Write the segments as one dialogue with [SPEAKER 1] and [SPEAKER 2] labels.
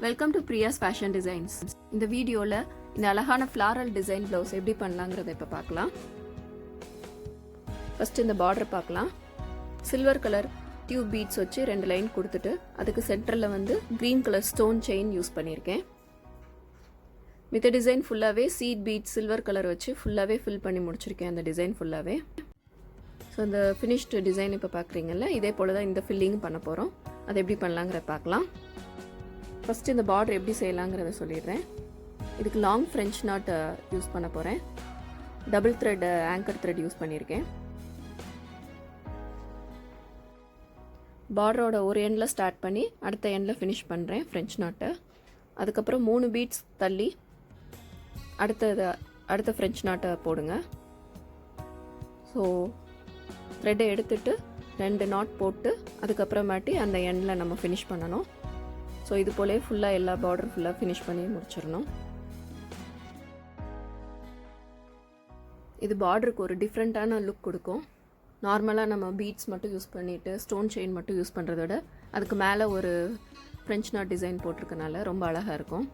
[SPEAKER 1] Welcome to Priya's fashion designs. இந்த வீடியோவில் இந்த அழகான ஃப்ளாரல் டிசைன் ப்ளவுஸ் எப்படி பண்ணலாங்கிறத இப்போ பார்க்கலாம். ஃபர்ஸ்ட் இந்த பார்டர் பார்க்கலாம். சில்வர் கலர் டியூப் பீட்ஸ் வச்சு 2 லைன் கொடுத்துட்டு அதுக்கு சென்டரில் வந்து green colour stone chain use பண்ணியிருக்கேன். மித்த டிசைன் ஃபுல்லாகவே சீட் பீட்ஸ் சில்வர் கலர் வச்சு ஃபுல்லாகவே ஃபில் பண்ணி முடிச்சிருக்கேன் அந்த டிசைன் ஃபுல்லாகவே. ஸோ இந்த ஃபினிஷ்டு டிசைன் இப்போ பார்க்குறீங்கல்ல, இதே போல் தான் இந்த ஃபில்லிங் பண்ண போகிறோம். அதை எப்படி பண்ணலாங்கிறத பார்க்கலாம். ஃபஸ்ட்டு இந்த பார்டர் எப்படி செய்யலாங்கிறத சொல்லிடுறேன். இதுக்கு லாங் ஃப்ரெஞ்ச் நாட் யூஸ் பண்ண போகிறேன். Double thread anchor thread use பண்ணியிருக்கேன். பார்டரோட ஒரு எண்டில் ஸ்டார்ட் பண்ணி அடுத்த எண்டில் ஃபினிஷ் பண்ணுறேன் ஃப்ரெஞ்ச் நாட்டை. அதுக்கப்புறம் 3 பீட்ஸ் தள்ளி அடுத்த ஃப்ரெஞ்ச் நாட்டை போடுங்க. ஸோ த்ரெட்டை எடுத்துட்டு 2 நாட் போட்டு அதுக்கப்புறமாட்டி அந்த எண்டில் நம்ம ஃபினிஷ் பண்ணணும். ஸோ இது போலே ஃபுல்லாக எல்லா பார்டர் ஃபுல்லாக ஃபினிஷ் பண்ணி முடிச்சிடணும். இது பார்டருக்கு ஒரு டிஃப்ரெண்ட்டான லுக் கொடுக்கும். நார்மலாக நம்ம பீட்ஸ் மட்டும் யூஸ் பண்ணிவிட்டு ஸ்டோன் செயின் மட்டும் யூஸ் பண்ணுறத விட அதுக்கு மேலே ஒரு ஃப்ரெஞ்ச் நாட் டிசைன் போட்டிருக்கனால ரொம்ப அழகாக இருக்கும்.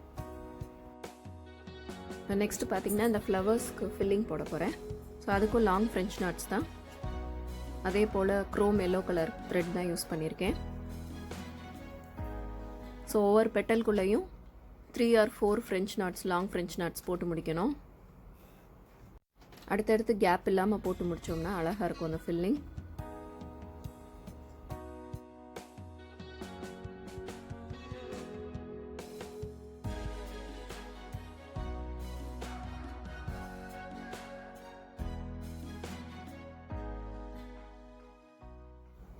[SPEAKER 1] நெக்ஸ்ட்டு பார்த்திங்கன்னா இந்த ஃப்ளவர்ஸ்க்கு ஃபில்லிங் போட போகிறேன். ஸோ அதுக்கும் லாங் ஃப்ரெஞ்ச் நாட்ஸ் தான். அதே போல் க்ரோம் எல்லோ கலர் த்ரெட் தான் யூஸ் பண்ணியிருக்கேன். ஸோ ஒவ்வொரு பெட்டல்குள்ளேயும் 3 or 4 French knots long French knots போட்டு முடிக்கணும். அடுத்தடுத்து கேப் இல்லாமல் போட்டு முடித்தோம்னா அழகாக இருக்கும் அந்த ஃபில்லிங்.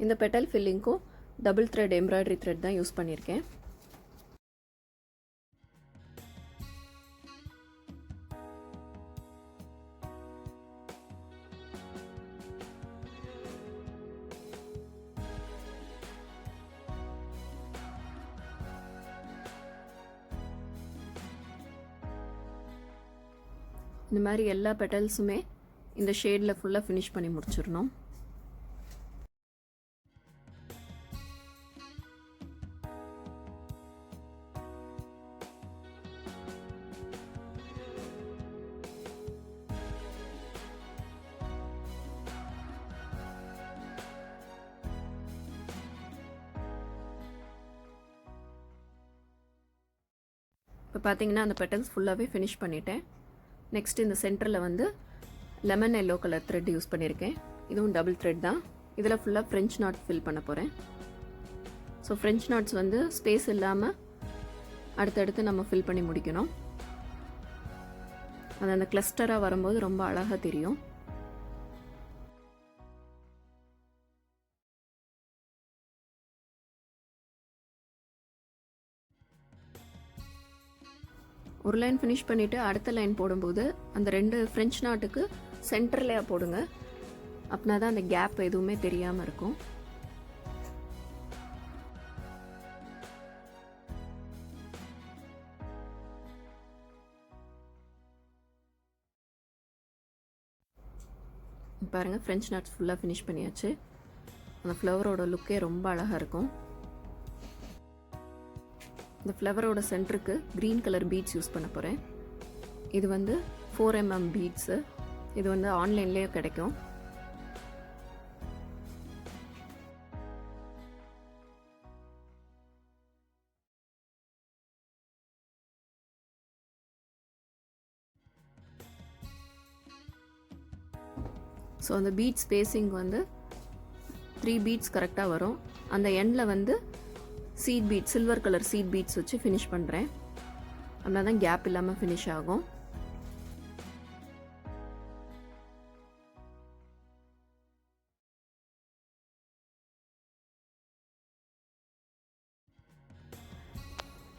[SPEAKER 1] இந்த பெட்டல் ஃபில்லிங்க்கும் டபுள் த்ரெட் எம்ப்ராய்டரி த்ரெட் தான் யூஸ் பண்ணியிருக்கேன். இந்த மாதிரி எல்லா பெட்டல்ஸுமே இந்த ஷேடில் ஃபுல்லாக ஃபினிஷ் பண்ணி முடிச்சிடணும். இப்போ பார்த்தீங்கன்னா அந்த பெட்டல்ஸ் ஃபுல்லாகவே ஃபினிஷ் பண்ணிட்டேன். நெக்ஸ்ட் இந்த சென்டரில் வந்து lemon yellow colour thread use பண்ணியிருக்கேன். இதுவும் டபுள் த்ரெட் தான். இதில் ஃபுல்லாக ஃப்ரெஞ்ச் நாட் ஃபில் பண்ண போகிறேன். ஸோ ஃப்ரெஞ்ச் நாட்ஸ் வந்து ஸ்பேஸ் இல்லாமல் அடுத்தடுத்து நம்ம ஃபில் பண்ணி முடிக்கணும். அது அந்த கிளஸ்டராக வரும்போது ரொம்ப அழகாக தெரியும். ஒரு லைன் ஃபினிஷ் பண்ணிவிட்டு அடுத்த லைன் போடும்போது அந்த 2 ஃப்ரெஞ்ச் நாட்டுக்கு சென்டர்லேயே போடுங்க. அப்படின்னா தான் அந்த கேப் எதுவுமே தெரியாமல் இருக்கும். பாருங்கள், ஃப்ரெஞ்ச் நாட்ஸ் ஃபுல்லாக ஃபினிஷ் பண்ணியாச்சு. அந்த ஃப்ளவரோட லுக்கே ரொம்ப அழகாக இருக்கும். இந்த ஃப்ளவரோட சென்டருக்கு க்ரீன் கலர் பீட்ஸ் யூஸ் பண்ண போகிறேன். இது வந்து 4 mm பீட்ஸு. இது வந்து ஆன்லைன்லேயே கிடைக்கும். ஸோ அந்த பீட்ஸ் ஸ்பேஸிங் வந்து 3 பீட்ஸ் கரெக்டாக வரும். அந்த எண்டில் வந்து seed bead silver colour seed beads வச்சு ஃபினிஷ் பண்ணுறேன். அப்படின்னா தான் கேப் இல்லாமல் ஃபினிஷ் ஆகும்.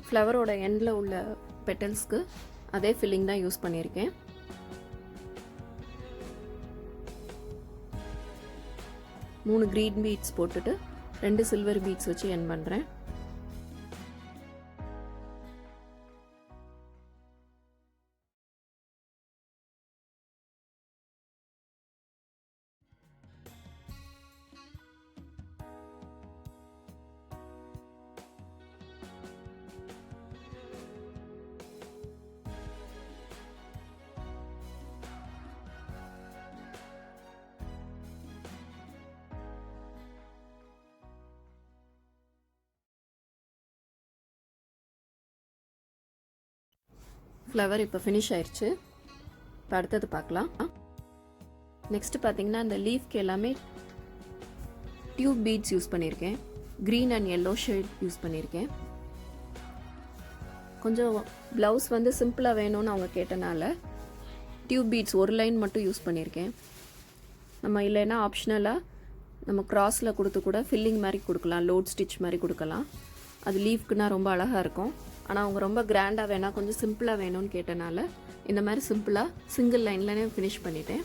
[SPEAKER 1] ஃப்ளவரோட எண்டில் உள்ள பெட்டல்ஸ்க்கு அதே ஃபில்லிங் தான் யூஸ் பண்ணியிருக்கேன். மூணு க்ரீன் பீட்ஸ் போட்டுட்டு 2 சில்வர் பீட்ஸ் வச்சு எண்ட் பண்ணுறேன். ஃப்ளவர் இப்போ ஃபினிஷ் ஆயிடுச்சு. இப்போ அடுத்தது பார்க்கலாம். நெக்ஸ்ட்டு பார்த்தீங்கன்னா இந்த லீஃப்க்கு எல்லாமே டியூப் பீட்ஸ் யூஸ் பண்ணியிருக்கேன். Green and yellow shade use பண்ணியிருக்கேன். கொஞ்சம் ப்ளவுஸ் வந்து சிம்பிளாக வேணும்னு அவங்க கேட்டனால டியூப் பீட்ஸ் ஒரு லைன் மட்டும் யூஸ் பண்ணியிருக்கேன். நம்ம இல்லைன்னா ஆப்ஷனலாக நம்ம க்ராஸில் கொடுத்து கூட ஃபில்லிங் மாதிரி கொடுக்கலாம், லோட் ஸ்டிச் மாதிரி கொடுக்கலாம். அது லீஃப்க்குனா ரொம்ப அழகாக இருக்கும். ஆனால் அவங்க ரொம்ப கிராண்டாக வேணாம், கொஞ்சம் சிம்பிளாக வேணும்னு கேட்டனால இந்த மாதிரி சிம்பிளாக சிங்கிள் லைன்லனே ஃபினிஷ் பண்ணிட்டேன்.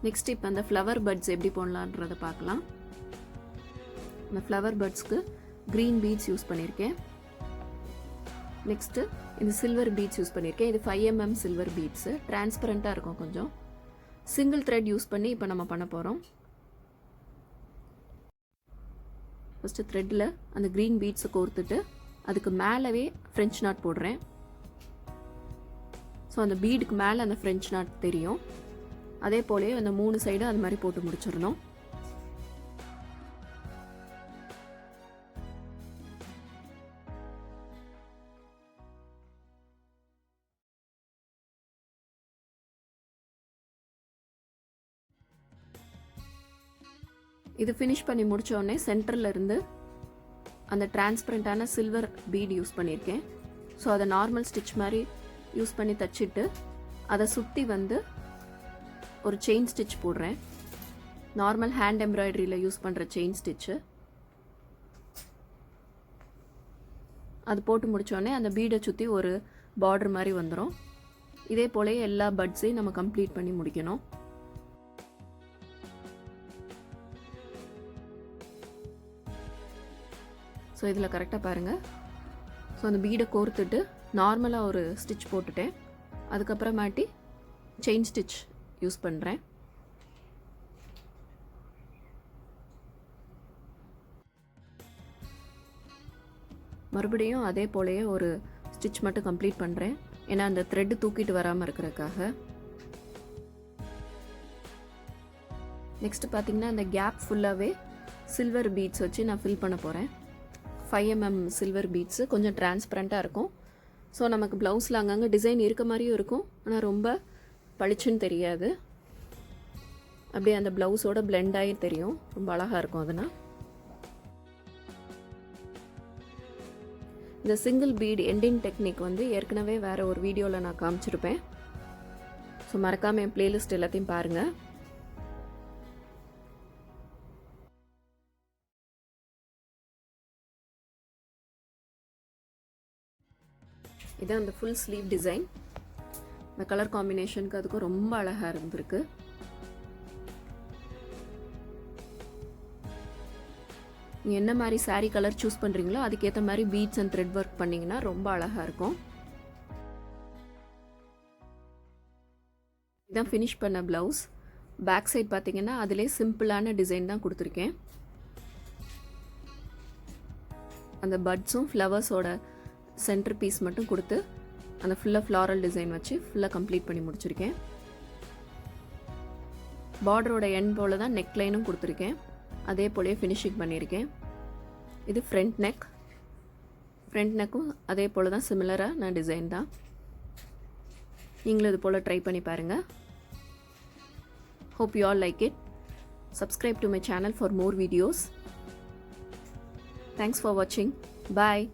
[SPEAKER 1] நெக்ஸ்ட் இப்போ அந்த ஃப்ளவர் பட்ஸ் எப்படி போடலான்றதை பார்க்கலாம். இந்த ஃப்ளவர் பட்ஸ்க்கு க்ரீன் பீட்ஸ் யூஸ் பண்ணியிருக்கேன். நெக்ஸ்ட்டு இந்த சில்வர் பீட்ஸ் யூஸ் பண்ணியிருக்கேன். இது 5 mm சில்வர் பீட்ஸு, டிரான்ஸ்பரண்ட்டாக இருக்கும் கொஞ்சம். சிங்கிள் த்ரெட் யூஸ் பண்ணி இப்போ நம்ம பண்ண போகிறோம். ஃபஸ்ட்டு த்ரெட்டில் அந்த க்ரீன் பீட்ஸை கோர்த்துட்டு அதுக்கு மேலவே ஃப்ரெஞ்ச் நாட் போடுறேன். ஸோ அந்த பீடுக்கு மேலே அந்த ஃப்ரெஞ்ச் நாட் தெரியும். அதே போலயே அந்த 3 சைடும் அது மாதிரி போட்டு முடிச்சிடணும். இது ஃபினிஷ் பண்ணி முடிச்ச உடனே சென்டர்ல இருந்து அந்த டிரான்ஸ்பரண்டான சில்வர் பீட் யூஸ் பண்ணியிருக்கேன். ஸோ அதை நார்மல் ஸ்டிச் மாதிரி யூஸ் பண்ணி தச்சுட்டு அதை சுற்றி வந்து ஒரு செயின் ஸ்டிச் போடுறேன். நார்மல் ஹேண்ட் எம்ப்ராய்டரியில் யூஸ் பண்ணுற செயின் ஸ்டிச்சு. அது போட்டு முடித்தோடனே அந்த பீடை சுற்றி ஒரு பார்டர் மாதிரி வந்துடும். இதே போல எல்லா பட்ஸையும் நம்ம கம்ப்ளீட் பண்ணி முடிக்கணும். ஸோ இதில் கரெக்டாக பாருங்கள். ஸோ அந்த பீடை கோர்த்துட்டு நார்மலாக ஒரு ஸ்டிச் போட்டுட்டேன். அதுக்கப்புறமாட்டி செயின் ஸ்டிச் யூஸ் பண்ணுறேன். மறுபடியும் அதே போலயே ஒரு ஸ்டிச் மட்டும் கம்ப்ளீட் பண்ணுறேன். ஏன்னா அந்த த்ரெட்டு தூக்கிட்டு வராமல் இருக்கிறதுக்காக. நெக்ஸ்ட் பார்த்தீங்கன்னா அந்த கேப் ஃபுல்லாகவே சில்வர் பீட்ஸ் வச்சு நான் ஃபில் பண்ண போகிறேன். 5 mm சில்வர் பீட்ஸு கொஞ்சம் டிரான்ஸ்பரண்ட்டாக இருக்கும். ஸோ நமக்கு ப்ளவுஸில் அங்கங்கே டிசைன் இருக்க மாதிரியும் இருக்கும், ஆனால் ரொம்ப பளிச்சுன்னு தெரியாது. அப்படியே அந்த ப்ளவுஸோட பிளெண்ட் ஆகி தெரியும். ரொம்ப அழகாக இருக்கும். அதனால் இந்த சிங்கிள் பீட் எண்டிங் டெக்னிக் வந்து ஏற்கனவே வேறு ஒரு வீடியோவில் நான் காமிச்சிருப்பேன். ஸோ மறக்காமல் என் பிளேலிஸ்ட் எல்லாத்தையும் பாருங்கள். இதான் அந்த ஃபுல் ஸ்லீவ் டிசைன். இந்த கலர் காம்பினேஷனுக்கு அதுக்கும் ரொம்ப அழகாக இருந்திருக்கு. நீங்கள் என்ன மாதிரி சாரீ கலர் சூஸ் பண்ணுறீங்களோ அதுக்கேற்ற மாதிரி பீட்ஸ் அண்ட் த்ரெட் ஒர்க் பண்ணிங்கன்னா ரொம்ப அழகாக இருக்கும். இதான் ஃபினிஷ் பண்ண ப்ளவுஸ். பேக் சைட் பார்த்தீங்கன்னா அதிலே சிம்பிளான டிசைன் தான் கொடுத்துருக்கேன். அந்த பட்ஸும் ஃப்ளவர்ஸோட சென்டர் பீஸ் மட்டும் கொடுத்து அந்த ஃபுல்லாக ஃப்ளாரல் டிசைன் வச்சு ஃபுல்லாக கம்ப்ளீட் பண்ணி முடிச்சிருக்கேன். பார்டரோட எண்ட் போல் தான் நெக் லைனும் கொடுத்துருக்கேன். அதே போலயே ஃபினிஷிங் பண்ணியிருக்கேன். இது ஃப்ரண்ட் நெக். ஃப்ரண்ட் நெக்கும் அதே போல் தான் சிமிலராக நான் டிசைன் தான். நீங்களும் இது போல் ட்ரை பண்ணி பாருங்கள். Hope you all like it. Subscribe to my channel for more videos. Thanks for watching. Bye.